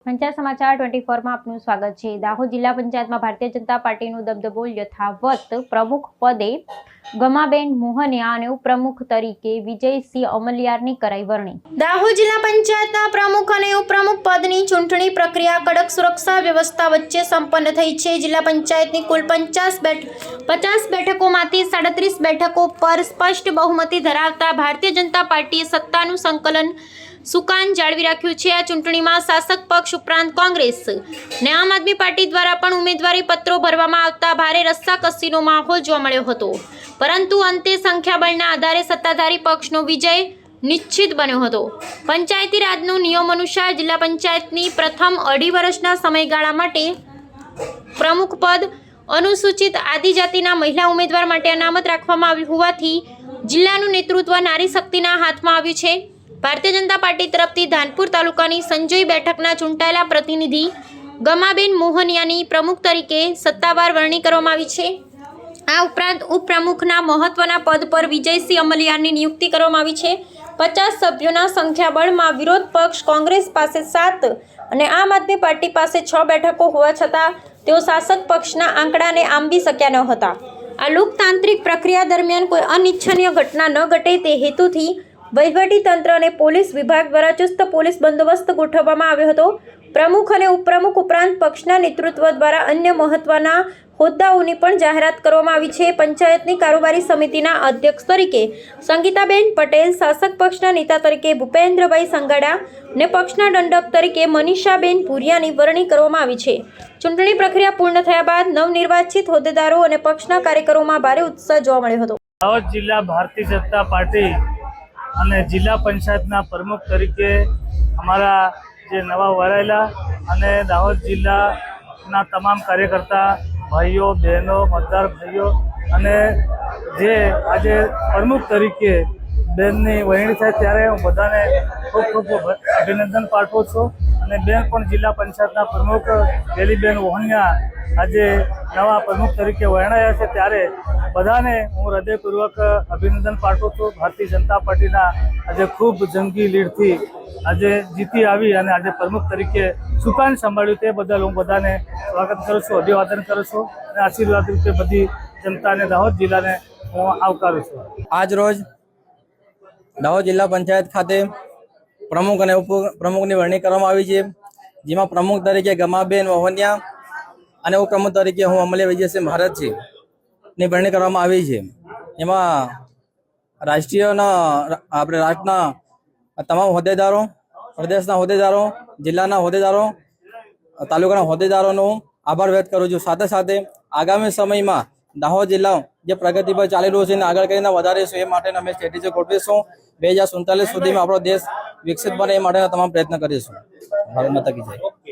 પંચાયત સમાચાર 24 માં આપનું સ્વાગત છે। દાહોદ જિલ્લા પંચાયતમાં ભારતીય જનતા પાર્ટીનું દબદબો યથાવત। પ્રમુખ પદે ગમાબેન મોહનિયા અને ઉપપ્રમુખ તરીકે વિજયસિંહ અમલિયારની કરાઈ વરણી। દાહોદ જિલ્લા પંચાયતના પ્રમુખ અને ઉપપ્રમુખ પદની ચૂંટણી પ્રક્રિયા કડક સુરક્ષા વ્યવસ્થા વચ્ચે સંપન્ન થઈ છે। જિલ્લા પંચાયતની કુલ 50 બેઠકોમાંથી 37 બેઠકો પર સ્પષ્ટ બહુમતી ધરાવતા ભારતીય જનતા પાર્ટીએ સત્તાનું સંકલન સુકાન જાળવી રાખ્યું છે। આ ચૂંટણીમાં શાસક પક્ષ ઉપરાંત કોંગ્રેસ અને આમ આદમી પાર્ટી દ્વારા પણ ઉમેદવારી પત્રો ભરવામાં આવતા ભારે રસ્સાકસીનો માહોલ જોવા મળ્યો હતો, પરંતુ અંતે સંખ્યાબળના આધારે સત્તાધારી પક્ષનો વિજય નિશ્ચિત બન્યો હતો। પંચાયતી રાજનો નિયમ અનુસાર જિલ્લા પંચાયતની પ્રથમ અઢી વર્ષના સમયગાળા માટે પ્રમુખ પદ અનુસૂચિત આદિજાતિના મહિલા ઉમેદવાર માટે અનામત રાખવામાં આવ્યું હોવાથી જિલ્લાનું નેતૃત્વ નારી શક્તિના હાથમાં આવ્યું છે। ભારતીય જનતા પાર્ટી તરફથી ધાનપુર તાલુકાની સંજય બેઠકના ચૂંટાયેલા પ્રતિનિધિ ગમાબેન મોહનિયાની પ્રમુખ તરીકે સત્તાવાર વરણી કરવામાં આવી છે। આ ઉપરાંત ઉપપ્રમુખના મહત્વના પદ પર વિજયસિંહ અમલિયારની નિયુક્તિ કરવામાં આવી છે। 50 સભ્યોના સંખ્યાબળમાં વિરોધ પક્ષ કોંગ્રેસ પાસે 7 અને આમ આદમી પાર્ટી પાસે 6 બેઠકો હોવા છતાં તેઓ શાસક પક્ષના આંકડાને આંબી શક્યા ન હતા। આ લોકતાંત્રિક પ્રક્રિયા દરમિયાન કોઈ અનિચ્છનીય ઘટના ન ઘટે તે હેતુથી વહીવટી તંત્ર અને પોલીસ વિભાગ દ્વારા ચુસ્ત પોલીસ બંદોબસ્ત ગોઠવવામાં આવ્યો હતો। પ્રમુખ અને ઉપપ્રમુખ ઉપરાંત પક્ષના નેતૃત્વ દ્વારા અન્ય મહત્વના હોદ્દાઓની પણ જાહેરાત કરવામાં આવી છે। પંચાયતની કારોબારી સમિતિના અધ્યક્ષ તરીકે સંગીતાબેન પટેલ, શાસક પક્ષના નેતા તરીકે ભૂપેન્દ્રભાઈ સંગાડા અને પક્ષના દંડક તરીકે મનીષાબેન ભુરિયાની વરણી કરવામાં આવી છે। ચૂંટણી પ્રક્રિયા પૂર્ણ થયા બાદ નવનિર્વાચિત હોદ્દેદારો અને પક્ષના કાર્યકરોમાં ભારે ઉત્સાહ જોવા મળ્યો હતો। દાહોદ જિલ્લા ભારતીય જનતા પાર્ટી અને જિલ્લા પંચાયતના પ્રમુખ તરીકે અમારા જે નવા વરાયેલા અને દાહોદ જિલ્લાના તમામ કાર્યકર્તા ભાઈઓ બહેનો મતદાર ભાઈઓ અને જે આજે પ્રમુખ તરીકે બેનની વરણી થાય ત્યારે હું બધાને ખૂબ અભિનંદન પાઠવું છું। અને બેન પણ જિલ્લા પંચાયતના પ્રમુખ ગેલીબેન મોહનિયા આજે નવા પ્રમુખ તરીકે વરણાયા છે, ત્યારે બધાને હું હૃદયપૂર્વક અભિનંદન પાઠવું છું। ભારતીય જનતા પાર્ટીના આજે ખૂબ જંગી લીડથી આજે જીતી આવી અને આજે પ્રમુખ તરીકે સુકાન સંભાળ્યું તે બદલ હું બધાને સ્વાગત કરું છું, અભિવાદન કરું છું અને આશીર્વાદ રૂપે બધી જનતાને દાહોદ જિલ્લાને હું આવકારું છું। આજ રોજ દાહોદ જિલ્લા પંચાયત ખાતે પ્રમુખ અને ઉપપ્રમુખની વરણી કરવામાં આવી છે, જેમાં પ્રમુખ તરીકે ગમાબેન મોહનિયા અને ઉપપ્રમુખ તરીકે હું અમલિયા વિજયસિંહ ભારતજીની વરણી કરવામાં આવી છે। એમાં રાજ્યના તમામ હોદ્દેદારો, પ્રદેશના હોદ્દેદારો, જિલ્લાના હોદ્દેદારો, તાલુકાના હોદ્દેદારોનો આભાર વ્યક્ત કરું છું। સાથે સાથે આગામી સમયમાં દાહોદ જિલ્લા જે પ્રગતિ પર ચાલી રહ્યું છે એને આગળ કરીને વધારીશું, એ માટે અમે સ્ટ્રેટેજી ગોઠવીશું। 2047 સુધીમાં આપણો દેશ વિકસિત બને એ માટેના તમામ પ્રયત્ન કરીશું। ભારત માતા કી જય।